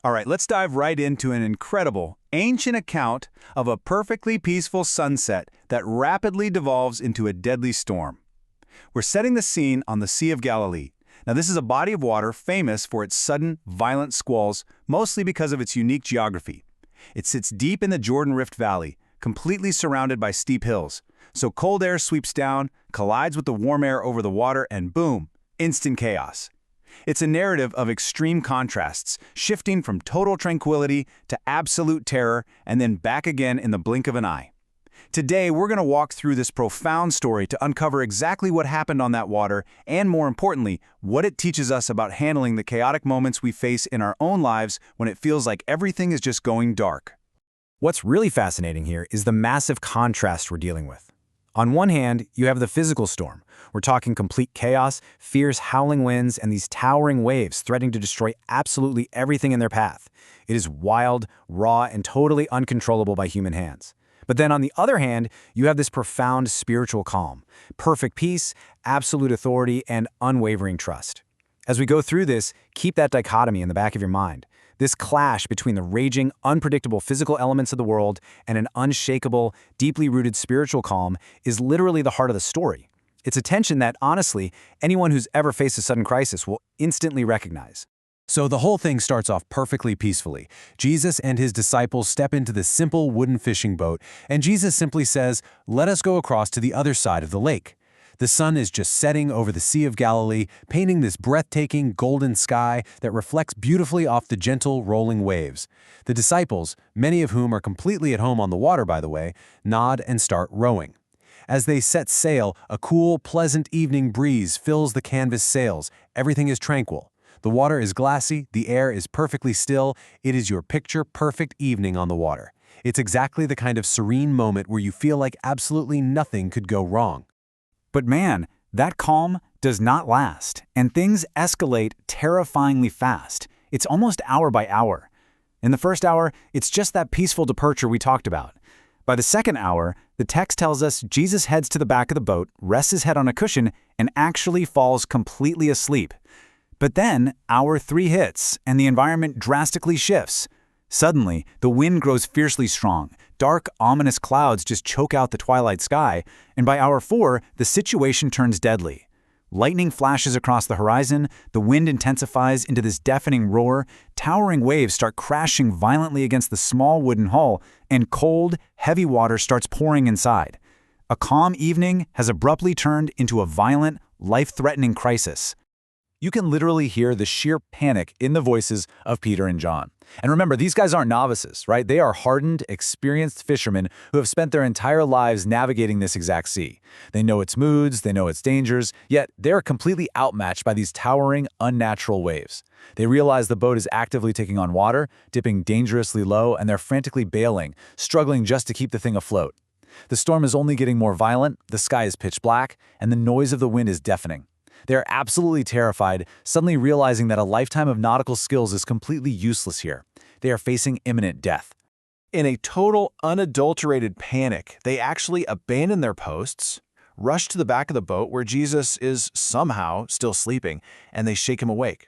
All right, let's dive right into an incredible, ancient account of a perfectly peaceful sunset that rapidly devolves into a deadly storm. We're setting the scene on the Sea of Galilee. Now, this is a body of water famous for its sudden, violent squalls, mostly because of its unique geography. It sits deep in the Jordan Rift Valley, completely surrounded by steep hills. So cold air sweeps down, collides with the warm air over the water, and boom, instant chaos. It's a narrative of extreme contrasts, shifting from total tranquility to absolute terror, and then back again in the blink of an eye. Today, we're going to walk through this profound story to uncover exactly what happened on that water, and more importantly, what it teaches us about handling the chaotic moments we face in our own lives when it feels like everything is just going dark. What's really fascinating here is the massive contrast we're dealing with. On one hand, you have the physical storm. We're talking complete chaos, fierce howling winds, and these towering waves threatening to destroy absolutely everything in their path. It is wild, raw, and totally uncontrollable by human hands. But then on the other hand, you have this profound spiritual calm, perfect peace, absolute authority, and unwavering trust. As we go through this, keep that dichotomy in the back of your mind. This clash between the raging, unpredictable physical elements of the world and an unshakable, deeply rooted spiritual calm is literally the heart of the story. It's a tension that, honestly, anyone who's ever faced a sudden crisis will instantly recognize. So the whole thing starts off perfectly peacefully. Jesus and his disciples step into the simple wooden fishing boat, and Jesus simply says, "Let us go across to the other side of the lake." The sun is just setting over the Sea of Galilee, painting this breathtaking golden sky that reflects beautifully off the gentle, rolling waves. The disciples, many of whom are completely at home on the water by the way, nod and start rowing. As they set sail, a cool, pleasant evening breeze fills the canvas sails. Everything is tranquil. The water is glassy, the air is perfectly still. It is your picture-perfect evening on the water. It's exactly the kind of serene moment where you feel like absolutely nothing could go wrong. But man, that calm does not last, and things escalate terrifyingly fast. It's almost hour by hour. In the first hour, it's just that peaceful departure we talked about. By the second hour, the text tells us Jesus heads to the back of the boat, rests his head on a cushion, and actually falls completely asleep. But then, hour 3 hits, and the environment drastically shifts. Suddenly, the wind grows fiercely strong. Dark, ominous clouds just choke out the twilight sky, and by hour 4, the situation turns deadly. Lightning flashes across the horizon, the wind intensifies into this deafening roar, towering waves start crashing violently against the small wooden hull, and cold, heavy water starts pouring inside. A calm evening has abruptly turned into a violent, life-threatening crisis. You can literally hear the sheer panic in the voices of Peter and John. And remember, these guys aren't novices, right? They are hardened, experienced fishermen who have spent their entire lives navigating this exact sea. They know its moods, they know its dangers, yet they're completely outmatched by these towering, unnatural waves. They realize the boat is actively taking on water, dipping dangerously low, and they're frantically bailing, struggling just to keep the thing afloat. The storm is only getting more violent, the sky is pitch black, and the noise of the wind is deafening. They are absolutely terrified, suddenly realizing that a lifetime of nautical skills is completely useless here. They are facing imminent death. In a total, unadulterated panic, they actually abandon their posts, rush to the back of the boat where Jesus is somehow still sleeping, and they shake him awake.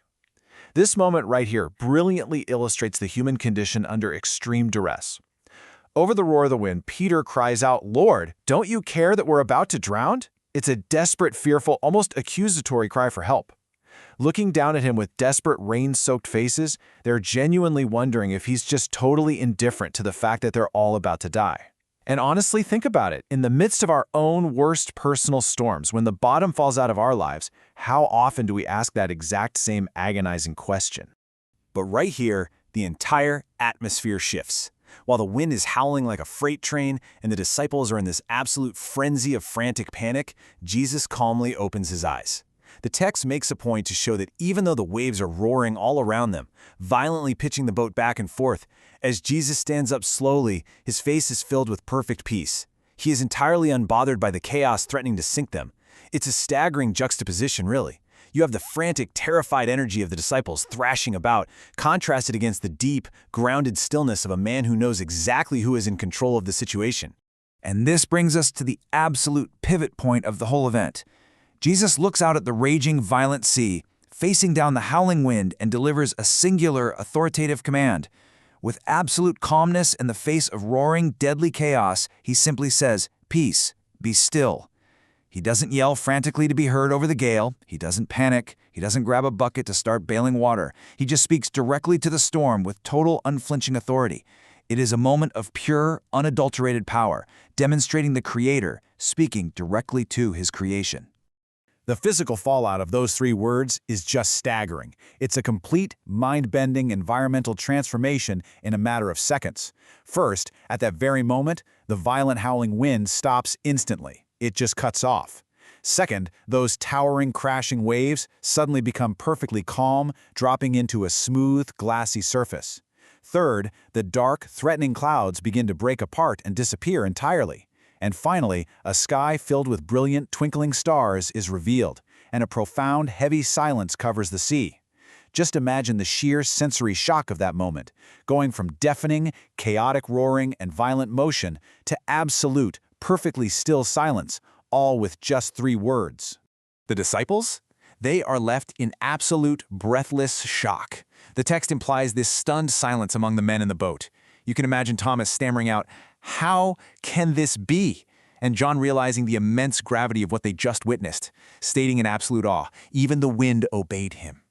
This moment right here brilliantly illustrates the human condition under extreme duress. Over the roar of the wind, Peter cries out, "Lord, don't you care that we're about to drown?" It's a desperate, fearful, almost accusatory cry for help. Looking down at him with desperate, rain-soaked faces, they're genuinely wondering if he's just totally indifferent to the fact that they're all about to die. And honestly, think about it. In the midst of our own worst personal storms, when the bottom falls out of our lives, how often do we ask that exact same agonizing question? But right here, the entire atmosphere shifts. While the wind is howling like a freight train and the disciples are in this absolute frenzy of frantic panic, Jesus calmly opens his eyes. The text makes a point to show that even though the waves are roaring all around them, violently pitching the boat back and forth, as Jesus stands up slowly, his face is filled with perfect peace. He is entirely unbothered by the chaos threatening to sink them. It's a staggering juxtaposition, really. You have the frantic, terrified energy of the disciples thrashing about, contrasted against the deep, grounded stillness of a man who knows exactly who is in control of the situation. And this brings us to the absolute pivot point of the whole event. Jesus looks out at the raging, violent sea, facing down the howling wind, and delivers a singular, authoritative command. With absolute calmness in the face of roaring, deadly chaos, he simply says, "Peace, be still." He doesn't yell frantically to be heard over the gale. He doesn't panic. He doesn't grab a bucket to start bailing water. He just speaks directly to the storm with total, unflinching authority. It is a moment of pure, unadulterated power, demonstrating the Creator speaking directly to His creation. The physical fallout of those 3 words is just staggering. It's a complete, mind-bending environmental transformation in a matter of seconds. First, at that very moment, the violent howling wind stops instantly. It just cuts off. Second, those towering, crashing waves suddenly become perfectly calm, dropping into a smooth, glassy surface. Third, the dark, threatening clouds begin to break apart and disappear entirely. And finally, a sky filled with brilliant, twinkling stars is revealed, and a profound, heavy silence covers the sea. Just imagine the sheer sensory shock of that moment, going from deafening, chaotic roaring and violent motion to absolute, perfectly still silence, all with just 3 words. The disciples? They are left in absolute, breathless shock. The text implies this stunned silence among the men in the boat. You can imagine Thomas stammering out, "How can this be?" And John realizing the immense gravity of what they just witnessed, stating in absolute awe, "Even the wind obeyed him."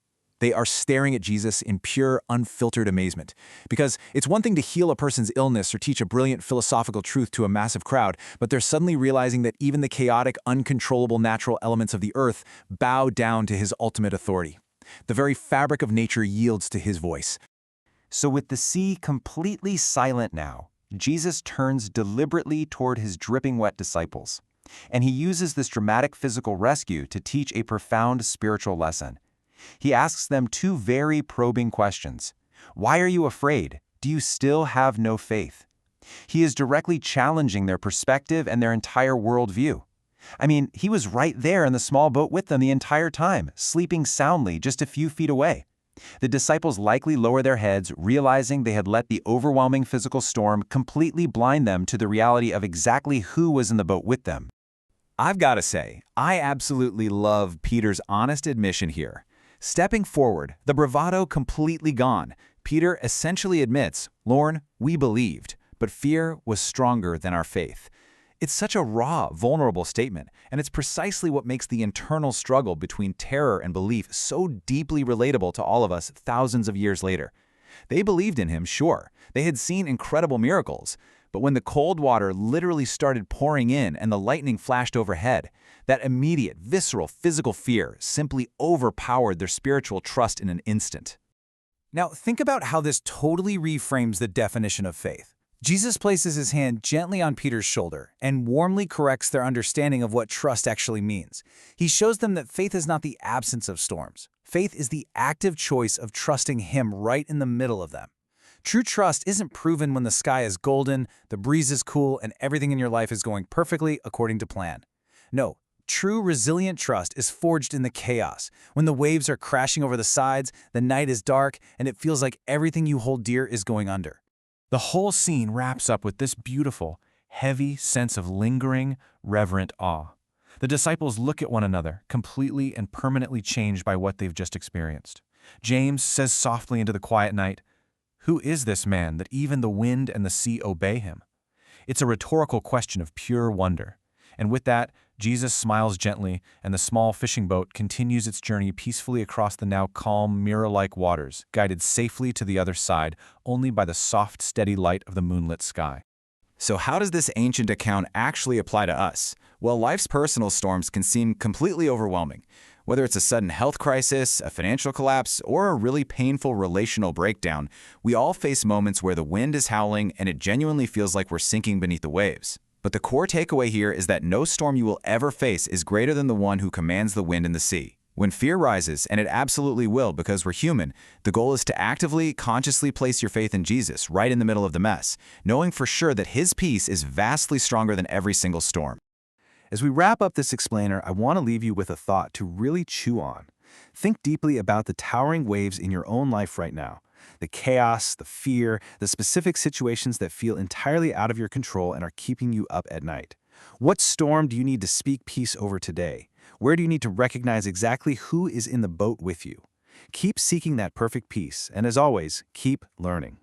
They are staring at Jesus in pure, unfiltered amazement. Because it's one thing to heal a person's illness or teach a brilliant philosophical truth to a massive crowd, but they're suddenly realizing that even the chaotic, uncontrollable natural elements of the earth bow down to his ultimate authority. The very fabric of nature yields to his voice. So with the sea completely silent now, Jesus turns deliberately toward his dripping wet disciples. And he uses this dramatic physical rescue to teach a profound spiritual lesson. He asks them 2 very probing questions. Why are you afraid? Do you still have no faith? He is directly challenging their perspective and their entire worldview. I mean, he was right there in the small boat with them the entire time, sleeping soundly just a few feet away. The disciples likely lower their heads, realizing they had let the overwhelming physical storm completely blind them to the reality of exactly who was in the boat with them. I've got to say, I absolutely love Peter's honest admission here. Stepping forward, the bravado completely gone, Peter essentially admits, "Lord, we believed, but fear was stronger than our faith." It's such a raw, vulnerable statement, and it's precisely what makes the internal struggle between terror and belief so deeply relatable to all of us thousands of years later. They believed in him, sure. They had seen incredible miracles. But when the cold water literally started pouring in and the lightning flashed overhead, that immediate, visceral, physical fear simply overpowered their spiritual trust in an instant. Now, think about how this totally reframes the definition of faith. Jesus places his hand gently on Peter's shoulder and warmly corrects their understanding of what trust actually means. He shows them that faith is not the absence of storms. Faith is the active choice of trusting him right in the middle of them. True trust isn't proven when the sky is golden, the breeze is cool, and everything in your life is going perfectly according to plan. No, true resilient trust is forged in the chaos, when the waves are crashing over the sides, the night is dark, and it feels like everything you hold dear is going under. The whole scene wraps up with this beautiful, heavy sense of lingering, reverent awe. The disciples look at one another, completely and permanently changed by what they've just experienced. James says softly into the quiet night, "Who is this man that even the wind and the sea obey him?" It's a rhetorical question of pure wonder. And with that, Jesus smiles gently, and the small fishing boat continues its journey peacefully across the now calm, mirror-like waters, guided safely to the other side only by the soft, steady light of the moonlit sky. So how does this ancient account actually apply to us? Well, life's personal storms can seem completely overwhelming. Whether it's a sudden health crisis, a financial collapse, or a really painful relational breakdown, we all face moments where the wind is howling and it genuinely feels like we're sinking beneath the waves. But the core takeaway here is that no storm you will ever face is greater than the one who commands the wind and the sea. When fear rises, and it absolutely will because we're human, the goal is to actively, consciously place your faith in Jesus right in the middle of the mess, knowing for sure that his peace is vastly stronger than every single storm. As we wrap up this explainer, I want to leave you with a thought to really chew on. Think deeply about the towering waves in your own life right now. The chaos, the fear, the specific situations that feel entirely out of your control and are keeping you up at night. What storm do you need to speak peace over today? Where do you need to recognize exactly who is in the boat with you? Keep seeking that perfect peace, and as always, keep learning.